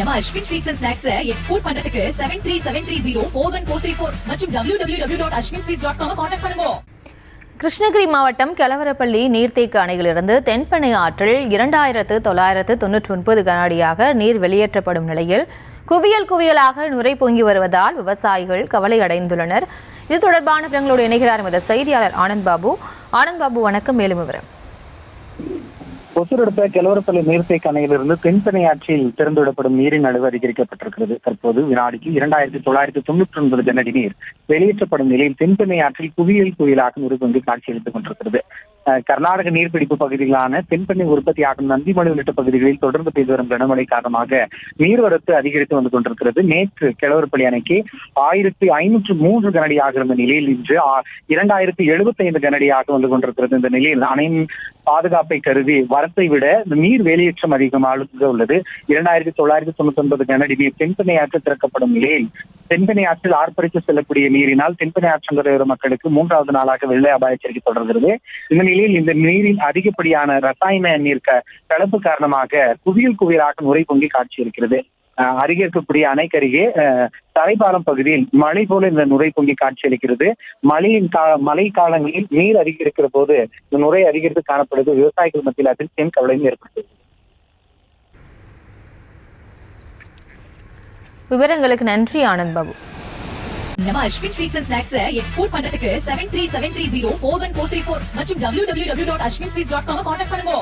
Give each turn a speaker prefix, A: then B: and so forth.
A: நம்ம Ashwin sweets and snacks export பண்றதுக்கு 7373041434 மற்றும் www.ashwinsweets.com கான்டாக்ட் பண்ணுங்க.
B: கிருஷ்ணகிரி மாவட்டம் கெலவரப்பள்ளி நீர்த்தேக்க அணையிலிருந்து தென்பெண்ணை ஆற்றில் 2999 கன அடியாக நீர் வெளியேற்றப்படும் நிலையில் குவியலாக நுரை பொங்கி வருவதால் விவசாயிகள் கவலை அடைந்துள்ளனர். இது தொடர்பான விவரங்களோடு இணைகிறார் எமது செய்தியாளர் ஆனந்த் பாபு. வணக்கம். மேலும் விவரம்.
C: ஒசூர் அடுத்த கெலவரப்பள்ளி நீர்த்தேக்க அணையிலிருந்து தென்பெண்ணை ஆற்றில் திறந்துவிடப்படும் நீரின் அளவு அதிகரிக்கப்பட்டிருக்கிறது. தற்போது வினாடிக்கு 2999 கனஅடி நீர் வெளியேற்றப்படும் நிலையில் தென்பெண்ணை ஆற்றில் குவியலாக நுரை பொங்கி காட்சியளித்துக் கொண்டிருக்கிறது. கர்நாடக நீர்பிடிப்பு பகுதிகளான தென்பெண்ணை உற்பத்தியாகும் நந்திமலை உள்ளிட்ட பகுதிகளில் தொடர்ந்து பெய்து வரும் கனமழை காரணமாக நீர்வரத்து அதிகரித்து வந்து கொண்டிருக்கிறது. நேற்று கெலவரப்பள்ளி அணைக்கு 1503 கனஅடியாக இருந்த நிலையில் இன்று 2075 கனஅடியாக வந்து கொண்டிருக்கிறது. இந்த நிலையில் அணையின் பாதுகாப்பை கருதி வரத்தை விட நீர் வெளியேற்றம் அதிகமாக உள்ளது. 2999 கனஅடி நீர் தென்பெண்ணை ஆற்றில் திறக்கப்படும் நிலையில் தென்பெண்ணை ஆற்றில் ஆர்ப்பரித்து செல்லக்கூடிய நீரினால் தென்பெண்ணை ஆற்றங்கரையோர மக்களுக்கு 3வது நாளாக வெள்ள அபாய எச்சரிக்கை தொடர்கிறது. இந்த நிலையில் இந்த நீரில் அதிகப்படியான ரசாயன நீர் கலப்பு காரணமாக குவியலாக நுரை பொங்கி காட்சியிருக்கிறது. அருகே இருக்கக்கூடிய அணைக்கருகே தரைப்பாலம் பகுதியில் மழை போல இந்த நுரை பொங்கி காட்சியளிக்கிறது. மழை காலங்களில் நீர் அதிகரிக்கிற போது இந்த நுரை அதிகரித்து காணப்படுது. விவசாயிகள் மத்தியில் அதிர்ச்சியும் கவலையும் ஏற்படுகிறது.
B: விவரங்களுக்கு நன்றி ஆனந்த் பாபு.
A: நம்ம Ashwin sweets and snacks export பண்றதுக்கு 7373041434 மற்றும் www.ashwinsweets.com கான்டாக்ட் பண்ணுங்க.